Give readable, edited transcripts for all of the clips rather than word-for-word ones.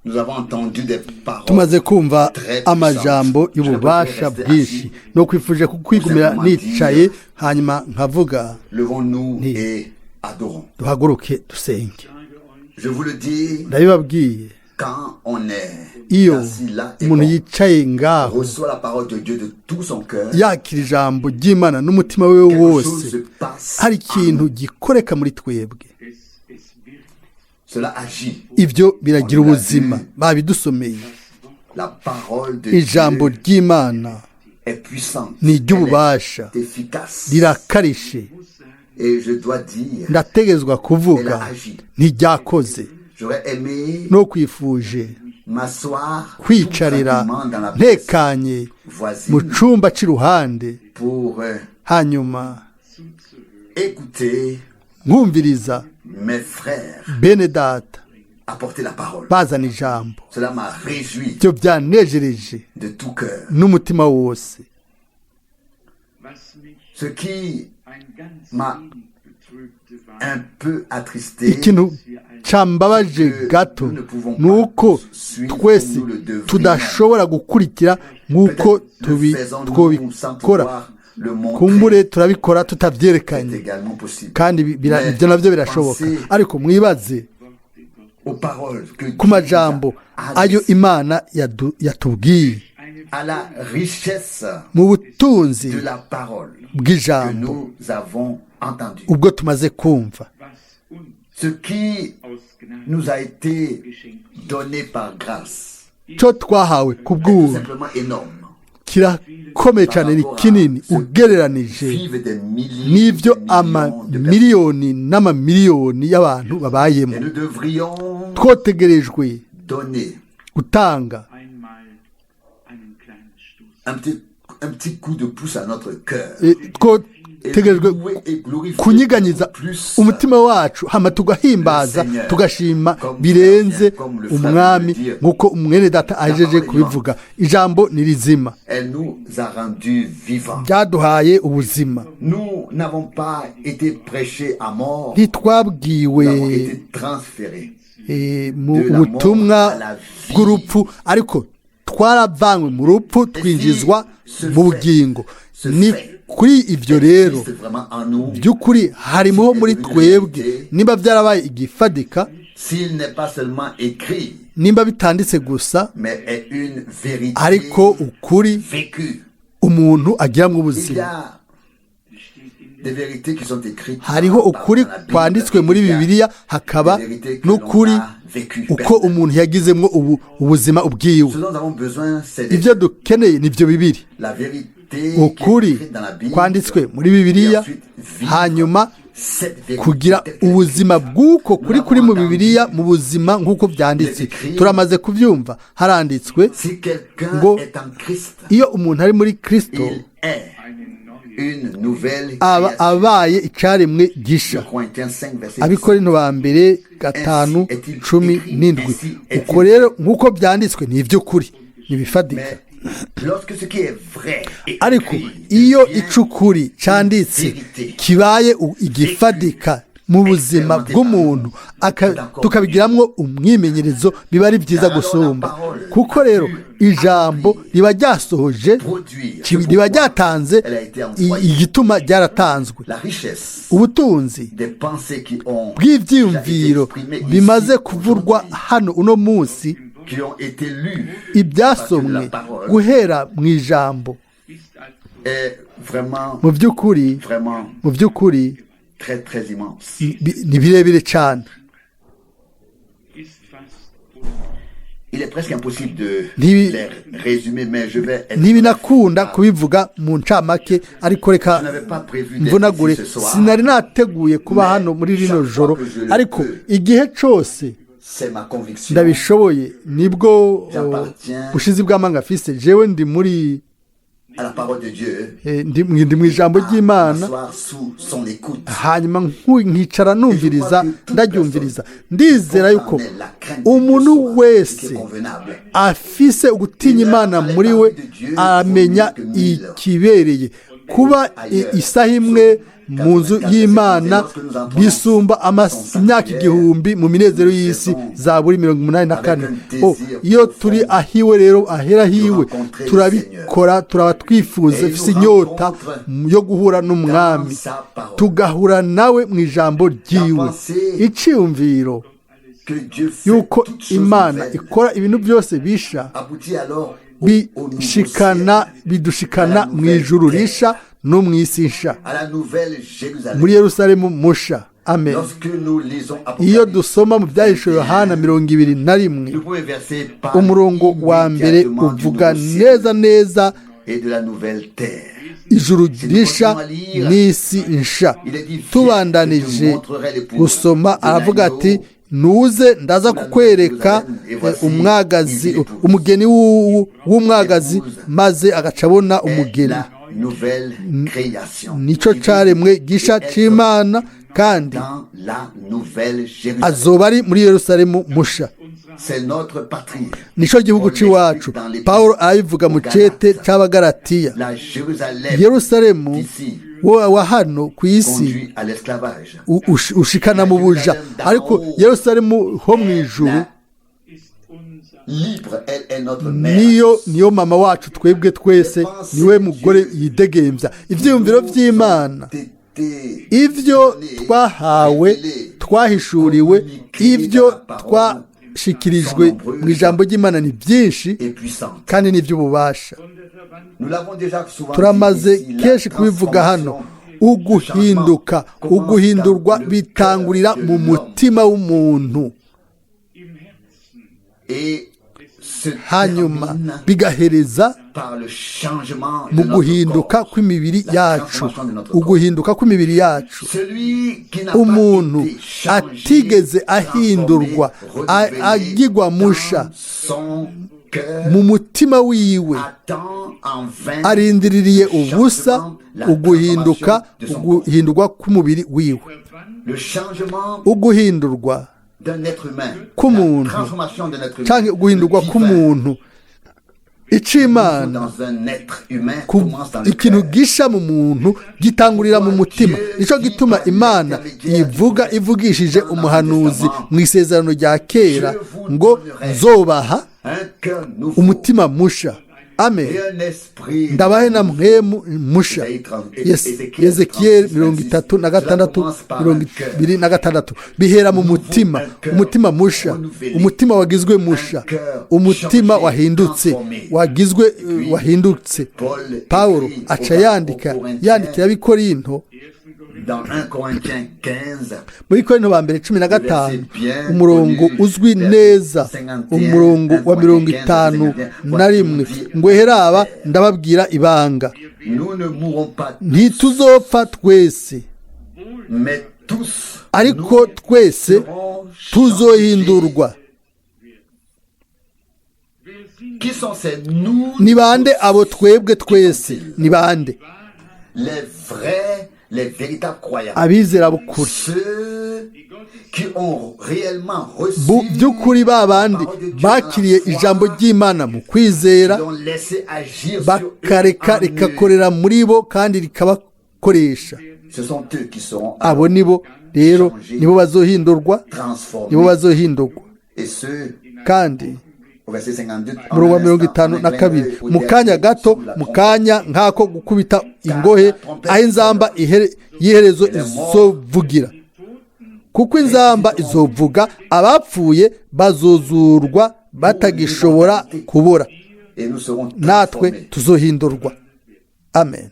Nous avons entendu des paroles tumaze kumva très amajambo puissantes. y'ububasha bwinshi no kwifuje kukwigumira nicaye hanyuma nkavuga Levons-nous Ni- et adorons. duhaguruke dusenge. Je vous le dis, ndabibabwiye quand on est iyo assis là et umuntu qu'on yicaye ngaho reçoit la parole de Dieu de tout son cœur, yakira ijambo ry'Imana n'umutima we quelque chose wose se passe. hari ikintu gikoreka muri twebwe, Cela agit. ibyo biragira ubuzima. babidusomeye La parole de ijambo Dieu ry'Imana est puissante. ni Elle iry'ububasha, est efficace. rirakarishe. Et je dois dire, ndategezwa elle kuvuga a agi. ntiryakoze. J'aurais aimé no kwifuje m'asseoir tout kwicarira tranquillement dans la pièce ntekanye mu voisine cumba cy'iruhande, pour hanyuma écouter nkumviriza mes frères bene data apporter la parole. bazana ijambo. Cela m'a réjoui ibyo byanejereje de tout cœur. n'umutima wose. Ce qui m'a un peu attristé, ikintu cyambabaje gato ni uko twese tudashobora gukurikira nk'uko twabikora. kumbure turabikora tutabyerekanye, c'est également possible. kandi ibyo nabyo birashoboka. ariko mwibaze Aux paroles que ku majambo ayo Imana yatubwiye, à la richesse mu butunzi de la parole que bw'ijambo nous avons entendue. ubwo tumaze kumva. Ce qui nous a été donné par grâce cyo twahawe ku est tout bw'ubu simplement énorme. kirakomeye cyane, ni kinini ugereranije Vivent des milliers, n'ibyo des millions de personnes. amamiliyoni n'amamiliyoni y'abantu babayemo. Et nous devrions twotegerejwe donner gutanga un petit coup de pouce à notre cœur. twotegerejwe kunyiganyiza umutima wacu, hama tugahimbaza tugashima birenze umwami, nk'uko umwene data ajeje kubivuga. ijambo ni rizima, Elle nous a rendus vivants. ryaduhaye ubuzima. Nous n'avons pas été prêchés à mort, ntitwabwiwe nous avons été transférés mu butumwa bw'urupfu, ariko twaravanywe mu rupfu twinjizwa mu bugingo. ni kuri ibyo rero C'est vraiment en nous. by'ukuri harimo muri twebwe, nimba byarabaye igifadika, S'il n'est pas seulement écrit, nimba bitanditse gusa, mais est une vérité ariko ukuri vécue. umuntu agiramo Il y ubuzima. a des vérités qui sont écrites hariho ukuri dans la Bible, kwanditswe muri il y a Bibiliya, hakaba des vérités que n'ukuri l'on a vécues uko personnellement. umuntu yagizemo ubuzima ubwiwe. Ce dont nous avons besoin, c'est ibyo dukeneye nibyo bibiri, la vérité ukuri qui est écrite dans la Bible, kwanditswe muri et Bibiliya, ensuite vivre hanyuma cette vérité kugira telle qu'elle est ubuzima écrite. bw'uko kuri kuri mu Bibiliya, mu buzima nk'uko byanditse. turamaze kubyumva, haranditswe Si quelqu'un ngo est en Christ, iyo umuntu ari muri Kristo il est une nouvelle aba créature. abaye icyaremwe gisha. Corinthiens 5, verset Abikorinto ba mbere 5:17. uko rero nk'uko byanditswe ni iby'ukuri, ni ibifadika. Mais lorsque ce qui est vrai est ariko écrit, iyo devient icukuri cyanditse vérité. kibaye igifadika mu buzima bw'umuntu, tukabigiramwo umwimenyerezo, biba ari byiza gusumba. kuko rero ijambo riba ryasohoje, riba ryatanze igituma ryaratanzwe. La richesse ubutunzi des pensées qui ont bw'ibyiyumviro bimaze kuvurwa hano uno munsi, qui ont été lues ibyasomwe guhera mu ijambo, est vraiment mu by'ukuri très très immense. ni birebire cyane. Il est presque impossible de Ntibi- les résumer, mais je vais être ntibinakunda kubivuga mu ncamake, ariko reka Je n'avais pas prévu d'être mvunagure. ici ce soir. sinari nateguye kuba hano muri rino joro, ariko igihe cyose C'est ma conviction. ndabishoboye nibwo J'appartiens bushizi bw'amanga afise. jewe ndi muri à la parole de Dieu. ndi mu ijambo ry'Imana, M'asseoir sous son écoute. hanyuma nkicara numviriza, ndaryumviriza. ndizera yuko umuntu wese afise ugutinya Imana muri we amenya ikibereye. kuba isaha imwe mu nzu y'imana bisumba imyaka igihumbi mu minezero y'isi za buri 84. Iyo turi ahiwe rero ahera hiwe turabikora, turaba twifuza ifise inyota yo guhura n'umwami, tugahura nawe mu ijambo ryiwe. Iciyumviro yuko Imana ikora ibintu byose bisha bidushikana mu ijuru risha no mu isi nsha, muri Yerusalemu musha. Amen. Iyo dusoma mu byahishuwe Yohana 21 umurongo wa mbere uvuga neza neza ijuru risha n'isi nsha. Tubandanije gusoma aravuga ati nuze ndaza kukwereka umugeni w'umwagazi, maze agacabona umugeni. Nico caremwe gisha c'Imana kandi azoba ari muri Yerusalemu musha. Nico gihugu c'iwacu. Paulo ayivuga mu cete c'Abagalatiya. Yerusalemu wa hano ku isi ushikana mu buja, ariko Yerusalemu ho mu ijuru niyo mama wacu twebwe twese, niwe mugore yidegembya. Ivyiyumviro vy'Imana, ivyo twahawe, twahishuriwe, ivyo twashikirijwe mu ijambo ry'Imana ni byinshi kandi n'ivy'ububasha. Turamaze kenshi kubivuga hano. Uguhindurwa bitangurira mu mutima w'umuntu, hanyuma bigahereza mu guhinduka kw'imibiri yacu. Uguhinduka kw'imibiri yacu, umuntu atigeze ahindurwa, agirwa musha mu mutima wiwe, arindiririye ubusa uguhindurwa k'umubiri wiwe. Uguhindurwa k'umuntu cyangwa guhindurwa k'umuntu ic'Imana, ikintu gisha mu muntu gitangurira mu mutima. Nico gituma Imana ivugishije umuhanuzi mu isezerano rya kera ngo nzobaha umutima musha. Amen. Ndabahe na mpwemu musha. Yezekiyeli 33:26 bihera mu mutima. Umutima musha, umutima wagizwe musha, umutima wahindutse. Paulo aca yandikira ab'Ikorinto muri Korinto ba mbere 15 umurongo uzwi neza, umurongo wa 51, ngo heraba ndababwira ibanga, ntituzopfa twese, ariko twese tuzohindurwa. Ni bande abo twebwe twese? Ni bande? Abizera b'ukuri, by'ukuri, ba bandi bakiriye ijambo ry'Imana mu kwizera, bakareka rikakorera muri bo kandi rikabakoresha. Abo nibo rero nibo bazohindurwa, kandi murongo wa 52 mu kanya gato, mu kanya nk'ako gukubita ingohe, aho inzamba y'iherezo izovugira. Kuko inzamba izovuga, abapfuye bazozurwa batagishobora kubura, natwe tuzohindurwa. Amen.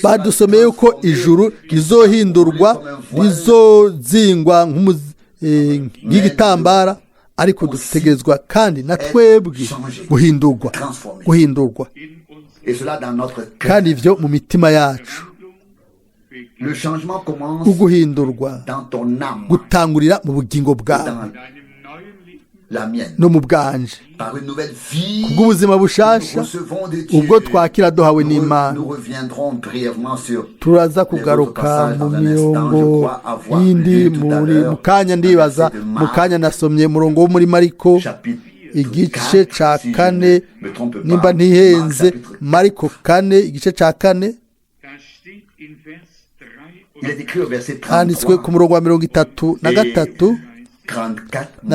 Badusomeye ko ijuru rizohindurwa, rizozingwa nk'igitambara, ariko dutegerezwa kandi na twebwe guhindurwa kandi ivyo mu mitima yacu. Uguhindurwa gutangurira mu bugingo bwawe no mu bwanje, kubw'ubuzima bushasha ubwo twakira duhawe n'Imana. Turaza kugaruka mu mirongo yindi mu kanya, ndibaza mu kanya nasomye murongo wo muri Mariko igice cya kane nimba ntihenze mariko kane igice cya kane handitswe ku murongo wa 33 na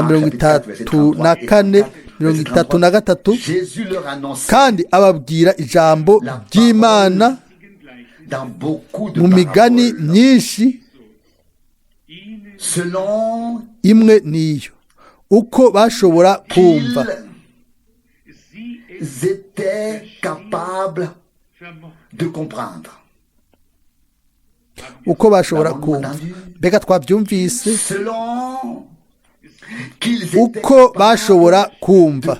34 kandi ababwira ijambo ry'Imana mu migani myinshi imwe niyo uko bashobora kumva uko bashobora kumva mbega twabyumvise uko bashobora kumva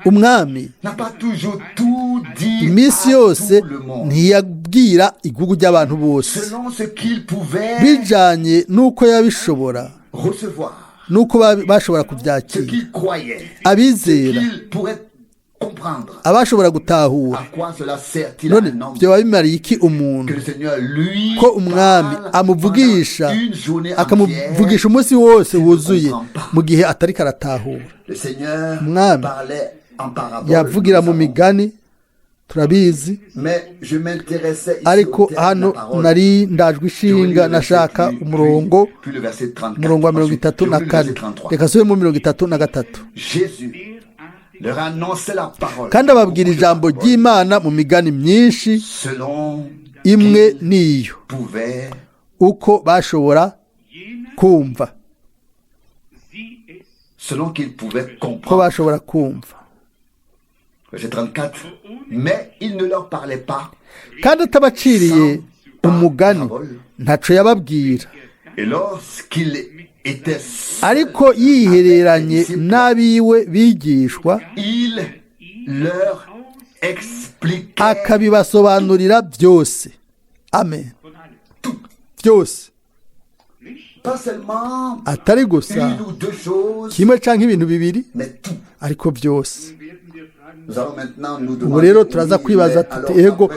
umwami iminsi yose ntiyabwira igugu ry'abantu bose bijanye n'uko yabishobora n'uko bashobora kubyakira abizera abashobora gutahura none byoba bimariye iki umuntu ko umwami amuvugisha akamuvugisha umunsi wose wuzuye mu gihe atari karatahura umwami yavugira mu migani turabizi ariko hano nari ndajwe ishinga nashaka umurongo wa 34 reka sube mu 33 kandi ababwira ijambo ry'Imana mu migani myinshi imwe niyo uko bashobora kumva ko bashobora kumva kandi atabaciriye umugani ntaco yababwira ariko yihereranye n'abiwe bigishwa akabibasobanurira byose amen byose atari gusa kimwe canke ibintu bibiri ariko byose ubu rero turaza kwibaza tuti ego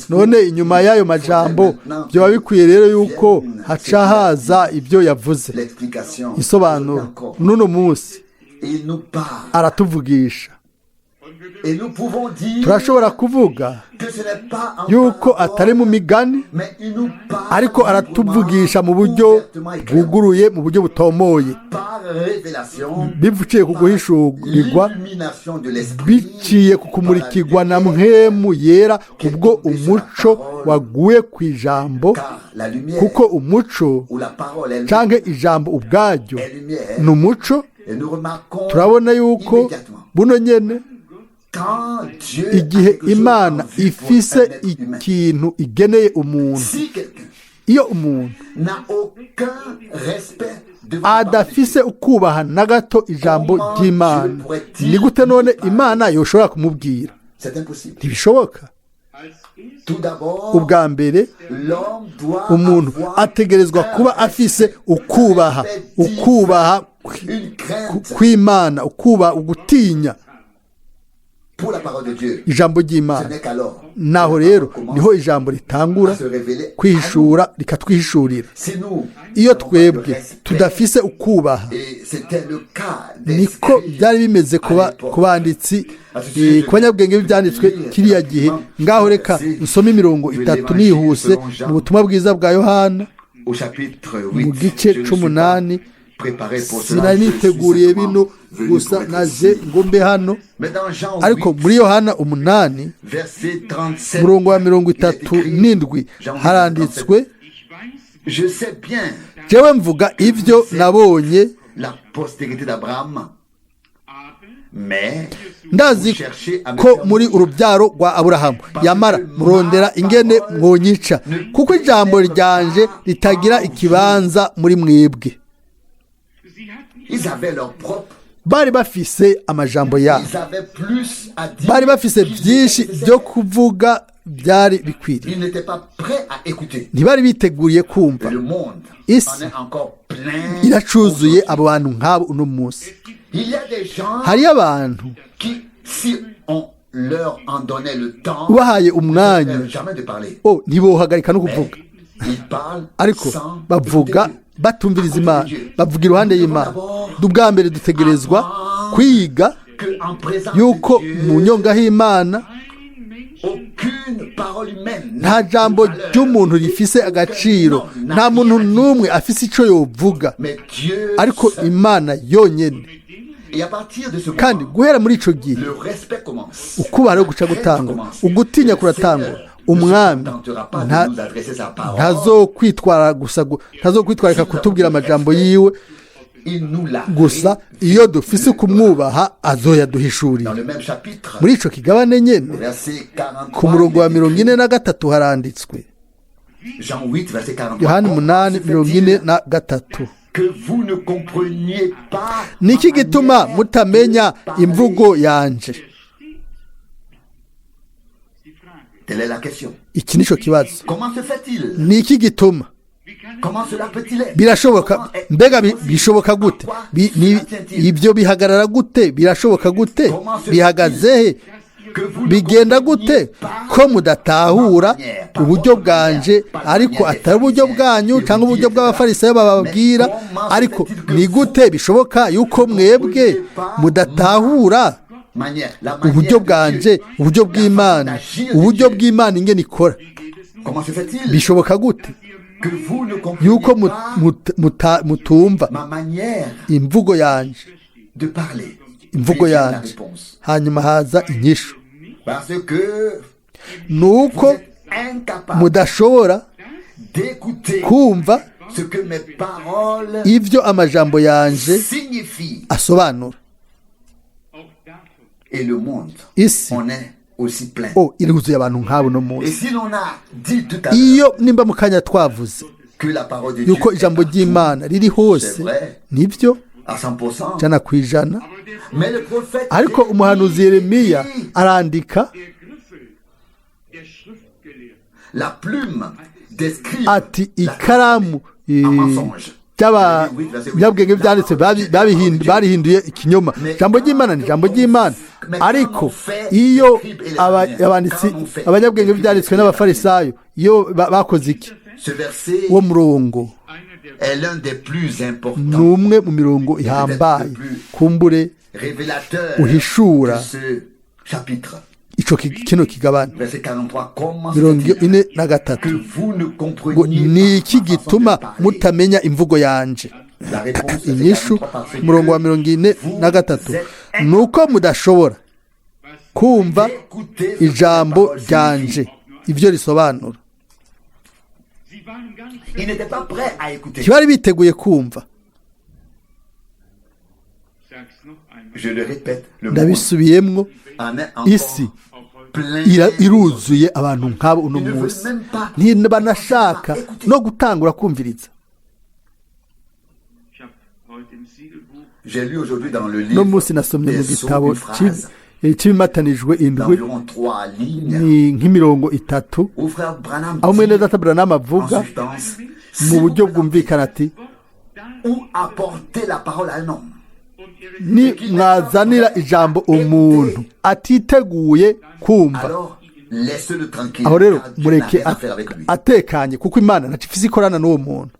none inyuma y'ayo majambo byoba bikwiye rero yuko haca haza ibyo yavuze isobanuro n'uno munsi aratuvugisha turashobora kuvuga yuko atari mu migani ariko aratuvugisha mu buryo bwuguruye mu buryo butomoye bivuciye ku guhishurirwa biciye ku kumurikirwa na mpwemu yera kubwo umuco waguye ku ijambo kuko umuco canke ijambo ubwaryo ni umuco turabona yuko buno nyene igihe Imana ifise ikintu igeneye umuntu iyo umuntu adafise ukubaha na gato ijambo ry'Imana ni gute none Imana yoshobora kumubwira ntibishoboka ubwa mbere umuntu ategerezwa kuba afise ukubaha kw'Imana ugutinya ijambo ry'Imana naho rero niho ijambo ritangura kwihishura rikatwihishurira iyo twebwe tudafise ukubaha niko byari bimeze ku banditsi ku banyabwenge b'ibyanditswe kiriya gihe ngaho reka nsome 30 nihuse mu butumwa bwiza bwa Yohana mu gice 8 sinaniteguriye bino gusa naje ngombe hano ariko muri Yohana 8 murongo wa 37 haranditswe jewe mvuga ivyo nabonye ndazi ko muri urubyaro rwa Aburahamu yamara murondera ingene mwonyica kuko ijambo ryanje ritagira ikibanza muri mwebwe bari bafise amajambo yabo bari bafise byinshi byo kuvuga byari bikwiriye ntibari biteguriye kumva isi iracuzuye abo bantu nk'abo uno munsi hari abantu ubahaye umwanya ntibohagarika no kuvuga ariko bavuga batumviriza imana, bavuga iruhande y'imana. ubwa mbere dutegerezwa kwiga yuko mu nyonga y'imana nta jambo ry'umuntu rifise agaciro, nta muntu n'umwe afise icyo yovuga, ariko imana yonyine. kandi guhera muri icyo gihe ukubara guca gutangwa, ugutinya kuratangwa. umwami ntazokwitwararika kutubwira amajambo yiwe gusa, iyo dufise kumwubaha azoyaduhishurira. muri ico kigabane nyene ku murongo wa 43 haranditswe, Yohana 8:43, niki gituma mutamenya imvugo yanje? iki nico kibazo. niki gituma? birashoboka? mbega bishoboka gute? ibyo bihagarara gute? birashoboka gute? bihagazehe? bigenda gute ko mudatahura uburyo bwanje ariko atari uburyo bwanyu cyangwa uburyo bw'abafarisayo bababwira? ariko ni gute bishoboka yuko mwebwe mudatahura uburyo bwanje, uburyo bw'Imana, uburyo bw'Imana ingene ikora? bishoboka gute yuko mutumva imvugo yanje, imvugo yanje? hanyuma haza inyishu, nuko mudashobora kumva ibyo amajambo yanje asobanura. isi iruzuye abantu nk'abo no munsi. iyo nimba mu kanya twavuze yuko ijambo ry'Imana riri hose, nibyo 100%, ariko umuhanuzi Yeremiya arandika ati ikaramu by'abanyabwenge byanditse barihinduye ikinyoma. ijambo ry'Imana ni ijambo ry'Imana, ariko iyo abanyabwenge byanditswe n'abafarisayo iyo bakoze iki? uwo murongo ni umwe mu mirongo ihambaye kumbure uhishura kino kigabane. 43 ni iki gituma mutamenya imvugo yanje? inyishu umurongo wa 43 nuko mudashobora kumva ijambo ryanje ibyo risobanura. ntibari biteguye kumva. ndabisubiyemwo, isi iruzuye abantu nk'abo uno munsi, ntibanashaka no gutangura kumviriza. no munsi nasomye mu gitabo cy'ibimatanijwe indwi ni nk'imirongo 3, aho mwene data Branham avuga mu buryo bwumvikana ati, ni mwazanira ijambo umuntu atiteguye kumva, aho rero mureke atekanye, kuko Imana ntacifise ikorana n'uwo muntu.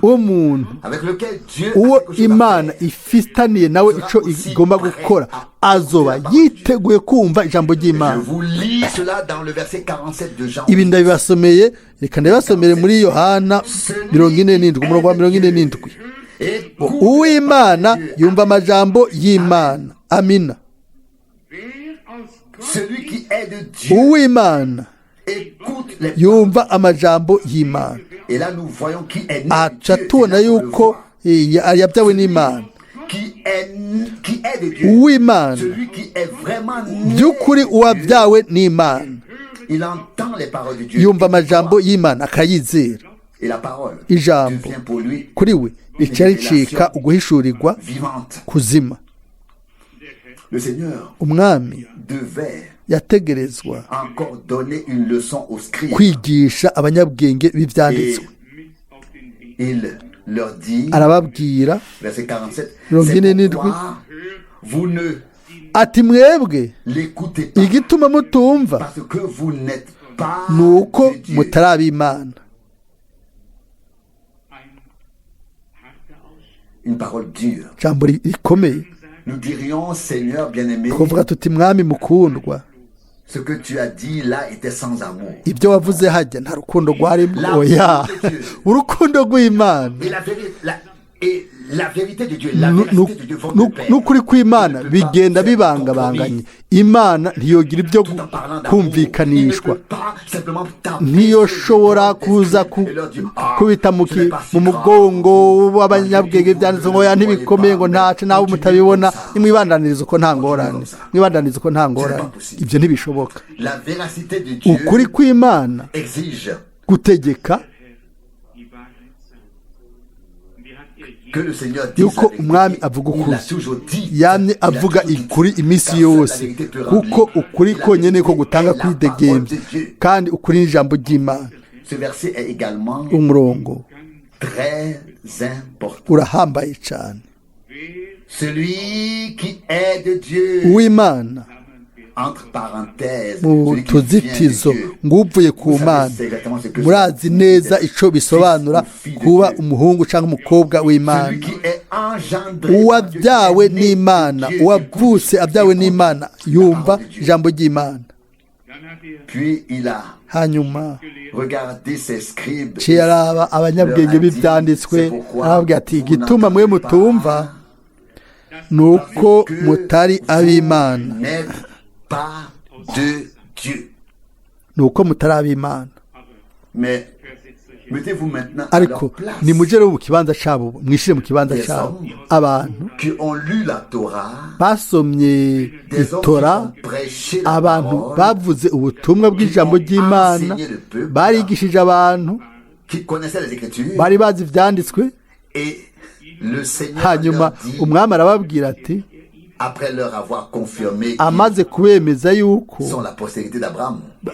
uwo muntu uwo Imana ifitaniye nawe ico igomba gukora azoba yiteguye kumva ijambo ry'Imana. ibi ndabibasomeye, reka ndabibasomere muri Yohana 47 umurongo wa 47. uw'Imana yumva amajambo y'Imana. amina. uw'Imana yumva amajambo y'Imana. aca tubona yuko yabyawe n'Imana. uw'Imana by'ukuri uwabyawe n'Imana yumva amajambo y'Imana akayizera. ijambo kuri we rica ricika uguhishurirwa kuzima. umwami yategerezwa kwigisha abanyabwenge b'ibyanditswe. arababwira 47 ati mwebwe igituma mutumva ni uko mutaraba imana. Une parole dure. Ijambo rikomeye. Nous dirions, Seigneur bien-aimé, kuvuga tuti mwami mukundwa, ce que tu as dit là était sans amour. ibyo wavuze hajya nta rukundo rwarimo. Oya, urukundo rw'Imana n'ukuri kw'Imana bigenda bibangabanganye. Imana ntiyogira ibyo kumvikanishwa, ntiyoshobora kuza kubita mu mugongo w'abanyabwenge byanditse ngo ntibikomeye ngo ntace nawe mutabibona, nimwibandaniriza uko nta ngorane, mwibandaniza uko nta ngorane. Ibyo ntibishoboka. Ukuri kw'Imana gutegeka yuko umwami avuga ukuri, yamye avuga ukuri iminsi yose, kuko ukuri konyine ko gutanga kwidegembya, kandi ukuri n'ijambo ry'Imana. Umurongo urahambaye cyane. Uw'Imana mu tuzitizo nguvuye ku Mana, murazi neza icyo bisobanura kuba umuhungu cyangwa umukobwa w'Imana, uwabyawe n'Imana, uwavutse abyawe n'Imana yumva ijambo ry'Imana. Hanyuma yaraba abanyabwenge b'ibyanditswe, arababwira ati igituma mwe mutumva ni uko mutari ab'Imana, ni uko mutari ab'Imana. Ariko nimujye mu kibanza cyabo, mwishire mu kibanza cyabo. Abantu basomye itora, abantu bavuze ubutumwa bw'ijambo ry'Imana, barigishije abantu, bari bazi ibyanditswe. Hanyuma umwami arababwira ati, amaze kubemeza yuko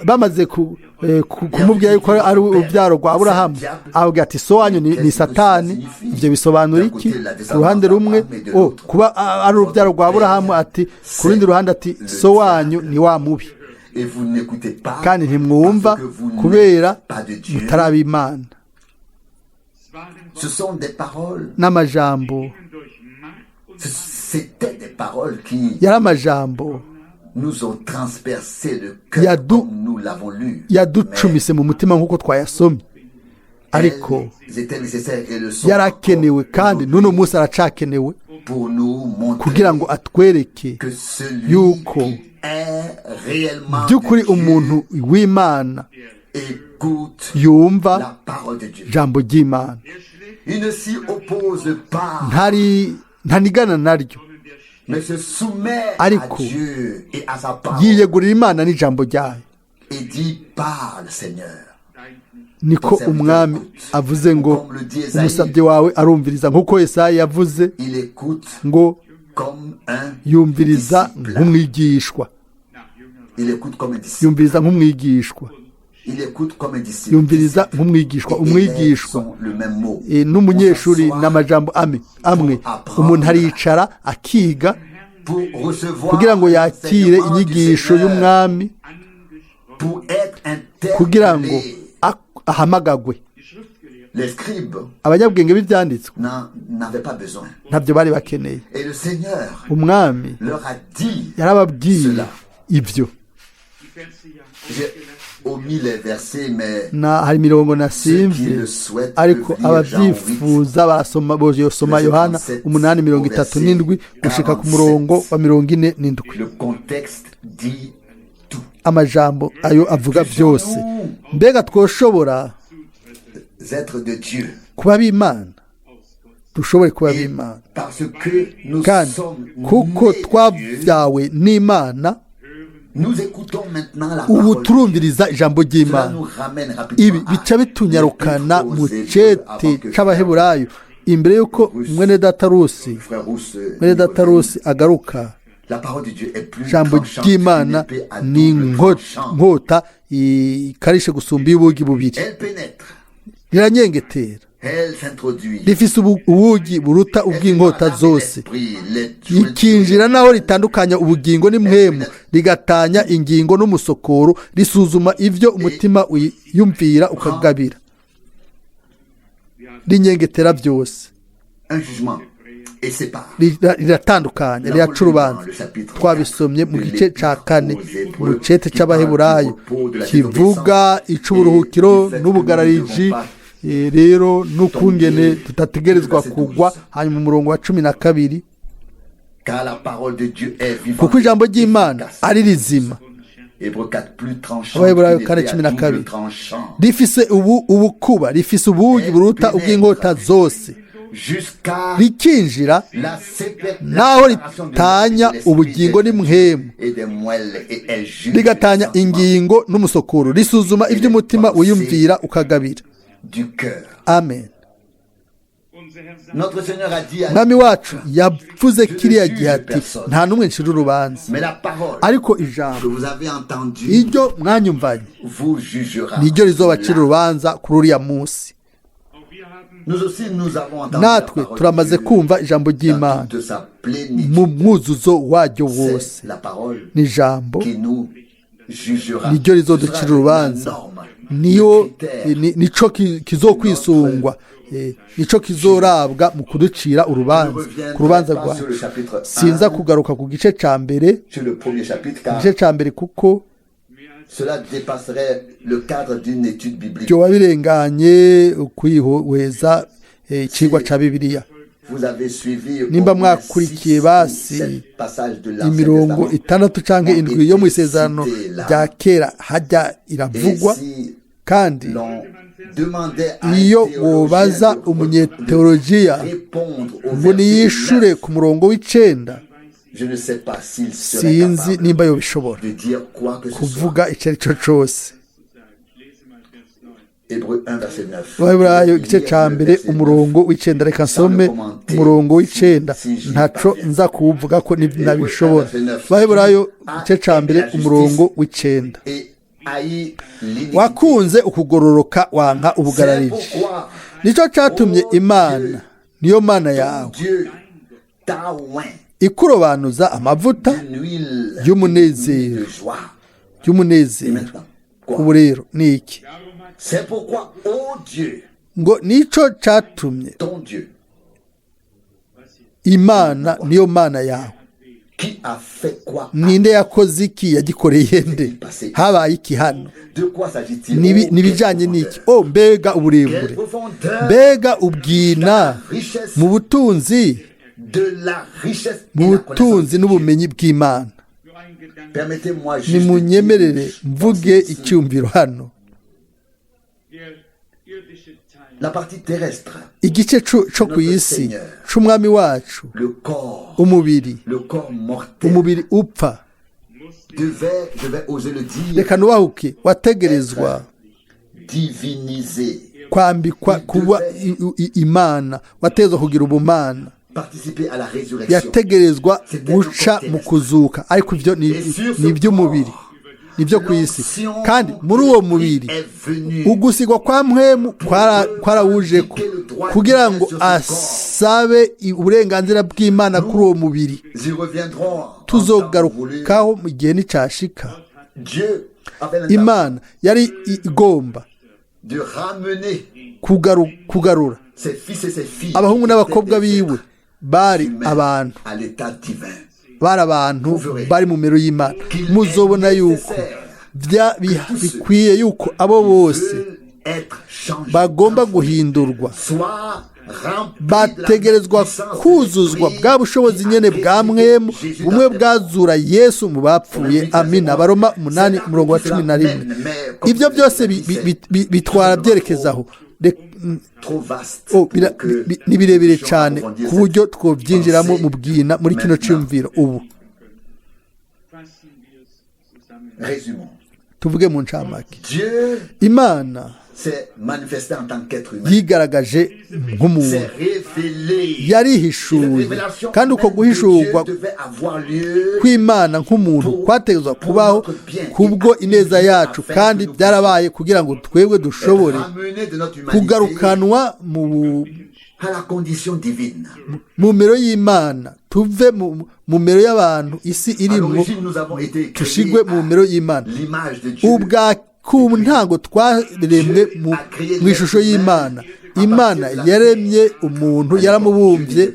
bamaze kumubwira yuko ari urubyaro rwa Aburahamu, avuga ati so wanyu ni Satani. Ibyo bisobanura iki? Ku ruhande rumwe kuba ari urubyaro rwa Aburahamu, ati ku rundi ruhande ati so wanyu ni wa mubi, kandi ntimwumva kubera mutari ab'Imana. N'amajambo yari amajambo yaducumise mu mutima nk'uko twayasomye, ariko yarakenewe kandi n'uno munsi aracakenewe kugira ngo atwereke yuko by'ukuri umuntu w'Imana yumva ijambo ry'Imana, ntanigana naryo, ariko yiyegurira Imana n'ijambo ryayo. Niko umwami avuze ngo umusabye wawe arumviriza, nk'uko Yesaya yavuze ngo yumviriza nk'umwigishwa, yumviriza nk'umwigishwa, yumviriza nk'umwigishwa. Umwigishwa n'umunyeshuri n'amajambo amwe. Umuntu aricara akiga kugira ngo yakire inyigisho y'umwami, kugira ngo ahamagagwe. Abanyabwenge b'ibyanditswe ntabyo bari bakeneye. Umwami yarababwiye ibyo. Hari mirongo nasimvye, ariko ababyifuza barasoma, bosoma Yohana 8:37 gushika ku murongo wa 47. Amajambo ayo avuga byose. Mbega twoshobora kuba b'Imana, dushobore kuba b'Imana, kandi kuko twabyawe n'Imana, ubu turumviriza ijambo ry'Imana. Ibi bica bitunyarukana mu cete c'Abaheburayo, imbere yuko mwene datarusi agaruka. Ijambo ry'Imana ni inkota ikarishe gusumba ubugi bubiri, riranyengetera rifise ubugi buruta ubw'inkota zose, rikinjira naho ritandukanya ubugingo n'impwemu, rigatanya ingingo n'umusokoro, risuzuma ivyo umutima wiyumvira ukagabira, rinyengetera byose, riratandukanya, riraca urubanza. Twabisomye mu gice ca 4 mu cete c'Abaheburayo kivuga ic'uburuhukiro n'ubugarariji, rero n'ukungene tutategerezwa kugwa. Hanyuma umurongo wa 12, kuko ijambo ry'Imana ari rizima, Abaheburayo 4:12, rifise ubukuba, rifise ubugi buruta ubw'inkota zose, rikinjira naho ritanya ubugingo n'impwemu, rigatanya ingingo n'umusokoro, risuzuma ivyo umutima wiyumvira ukagabira. Amen. Mwami wacu yavuze kiriya gihe ati nta n'umwe ncira urubanza, ariko ijambo iryo mwanyumvanye niryo rizobacira urubanza kuri uriya munsi. Natwe turamaze kumva ijambo ry'Imana mu mwuzuzo waryo wose. Ni ijambo niryo rizoducira urubanza, nico kizokwisungwa, nico kizorabwa mu kuducira urubanza, ku rubanza rwacu. Sinza kugaruka ku gice ca mbere, kuko cela dépasserait le cadre d'une étude biblique. Byo wabirenganye kwihweza ikigwa ca Bibiliya. Vous avez suivi nimba mwakurikiye basi imirongo 6 canke 7 yo mu isezerano rya kera hajya iravugwa, kandi iyo wobaza umunyeteolojiya ngo niyishure ku murongo w'9, sinzi nimba yo bishobora kuvuga icyo ari cyo cyose. Abaheburayo igice ca mbere umurongo w'9, reka nsome umurongo w'9, ntaco nza kuvuga ko nabishobora. Abaheburayo igice ca mbere umurongo w'9, wakunze ukugororoka wanka ubugarariji, nico catumye Imana niyo Mana yawe ikurobanuza amavuta y'umunezero. Ubu rero ni iki? Ngo nico catumye Imana niyo Mana yawe. Ninde yakoze iki? Yagikoreye nde? Habaye iki hano? Nibijanye n'iki? Mbega uburebure, mbega ubwina mu butunzi n'ubumenyi bw'Imana. Nimunyemerere mvuge icyumviro hano. Igice co ku isi c'umwami wacu, umubiri upfa, reka nubahuke, wategerezwa kwambikwa kuba Imana, wategerezwa kugira ubumana, yategerezwa guca mu kuzuka, ariko ivyo ni iby'umubiri, nibyo ku isi. Kandi muri uwo mubiri ugusigwa kwa mpwemu kwarawujeko kugira ngo asabe uburenganzira bw'Imana kuri uwo mubiri. Tuzogarukaho mu gihe nicashika. Imana yari igomba kugarura abahungu n'abakobwa biwe, bari abantu bari mu mero y'Imana. Muzobona yuko bikwiye yuko abo bose bagomba guhindurwa, bategerezwa kuzuzwa bwa bushobozi nyene bwa mwemu, bumwe bwazura Yesu mu bapfuye. Amina. Abaroma 8:11. Ibyo byose bitwara byerekezaho. Ni birebire cyane ku buryo twobyinjiramo mu bwina muri kino cyumviro. Ubu tuvuge mu ncamake. Imana yigaragaje nk'umuntu, yarihishuye, kandi uko guhishurwa kw'Imana nk'umuntu kwategetswe kubaho kubwo ineza yacu, kandi byarabaye kugira ngo twebwe dushobore kugarukanwa mu mero y'Imana, tuve mu mero y'abantu isi irimo, tushigwe mu mero y'Imana. Ubwa ku ntango twaremwe mu ishusho y'Imana. Imana yaremye umuntu, yaramubumbye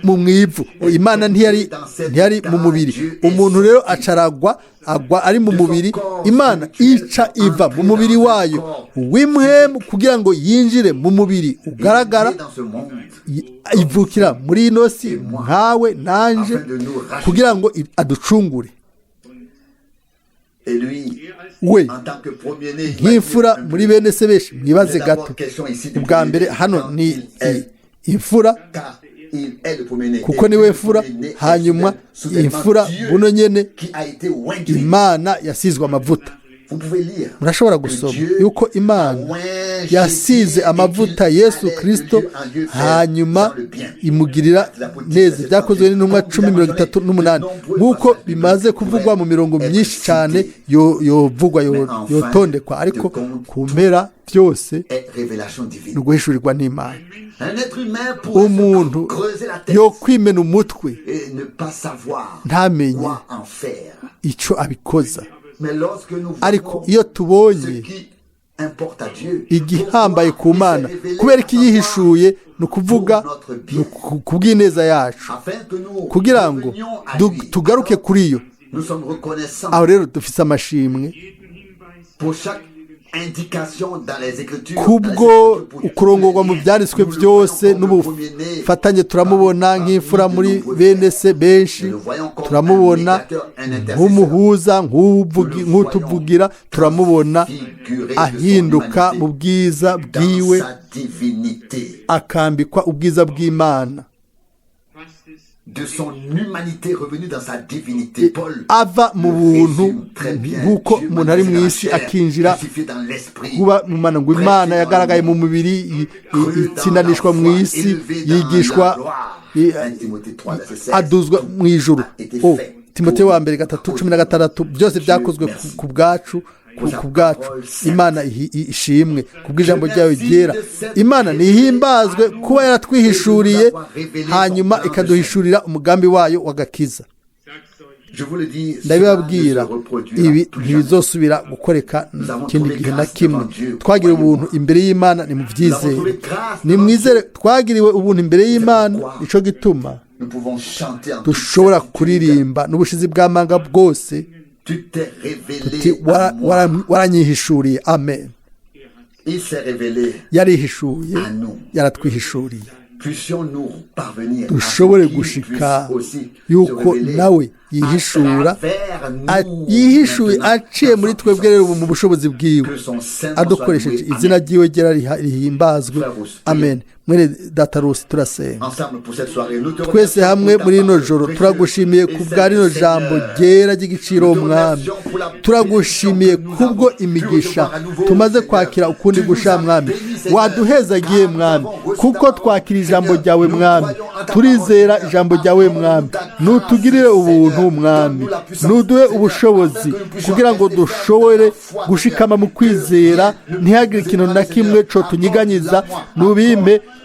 mu mwivu. Imana ntiyari mu mubiri. Umuntu rero acaragwa, agwa ari mu mubiri. Imana ica iva mu mubiri wayo w'imhemu kugira ngo yinjire mu mubiri ugaragara, ivukira muri ino si nkawe nanje kugira ngo aducungure. We nk'imfura muri bene se benshi, mwibaze gato. Ubwa mbere hano ni imfura kuko niwe mfura, hanyuma imfura buno nyene Imana yasizwe amavuta. Murashobora gusoma yuko Imana yasize amavuta Yesu Kristo, hanyuma imugirira neza. Byakozwe n'intumwa 10:38, nk'uko bimaze kuvugwa mu mirongo myinshi cyane yovugwa yotondekwa, ariko ku mpera byose ni uguhishurirwa n'Imana. Umuntu yo kwimena umutwe ntamenye icyo abikoza, ariko iyo tubonye igihambaye ku Mana kubera ko yihishuye, ni ukuvuga ku bw'ineza yacu, kugira ngo tugaruke kuri yo. Aho rero dufite amashimwe kubwo ukurongorwa mu byanditswe byose n'ubufatanye. Turamubona nk'imfura muri bene se benshi, turamubona nk'umuhuza, nk'utuvugira, turamubona ahinduka mu bwiza bwiwe, akambikwa ubwiza bw'Imana, ava mu buntu nk'uko umuntu ari mu isi akinjira kuba mu Mana. Ngo Imana yagaragaye mu mubiri, itsindanishwa mu isi, yigishwa, aduzwa mu ijuru. Timoteyo wa mbere 3:16, byose byakozwe ku bwacu. Imana ishimwe kubw'ijambo ryayo ryera. Imana nihimbazwe kuba yaratwihishuriye, hanyuma ikaduhishurira umugambi wayo w'agakiza. Ndabibabwira, ibi ntibizosubira gukoreka ikindi gihe na kimwe. Twagira ubuntu imbere y'Imana, ni mu byizere, ni mwizere. Twagiriwe ubuntu imbere y'Imana, nico gituma dushobora kuririmba n'ubushizi bw'amanga bwose tuti waranyihishuriye. Amen. Yarihishuye, yaratwihishuriye, dushobore gushika yuko nawe yihishuye aciye muri twebwe rero mu bushobozi bwiwe, adukoresheje izina ryiwe ryera rihimbazwe. Amen. Mwene Data Rusi, turasenga. Twese hamwe muri ino joro turagushimiye ku bwa rino jambo ryera ry'igiciro Mwami. Turagushimiye kubwo imigisha tumaze kwakira ukundi gusha Mwami. Waduhezagiye Mwami, kuko twakira ijambo ryawe Mwami. Turizera ijambo ryawe Mwami. Nutugirire ubuntu Mwami, nuduhe ubushobozi kugira ngo dushobore gushikama mu kwizera, ntihagire ikintu na kimwe co tunyiganyiza.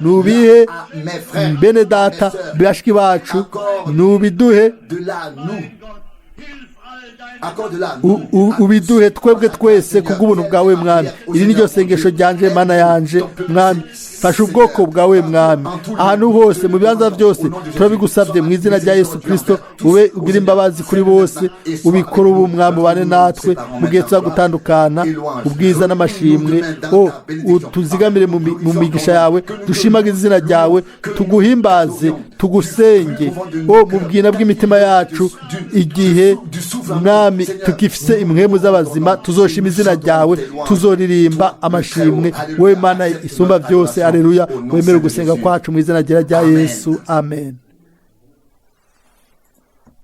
Nubihe bene data bashiki bacu, nubiduhe, ubiduhe twebwe twese kubw'ubuntu bwawe Mwami. Iri niryo sengesho ryanje, Mana yanje Mwami. Fasha ubwoko bwawe Mwami ahantu hose, mu bibanza byose, turabigusabye mu izina rya Yesu Kristo. Ube ugira imbabazi kuri bose, ubikora ubu Mwami, bane natwe mu gihe tuzagutandukana. Ubwiza n'amashimwe tuzigamire mu migisha yawe, dushimagize izina ryawe, tuguhimbaze, tugusenge mu bwina bw'imitima yacu. Igihe Mwami tukifise imhemu z'abazima, tuzoshima izina ryawe, tuzoririmba amashimwe. Wowe Mana isumba byose. Aleluya. Wemere gusenga kwacu mu izina rya Yesu. Amen.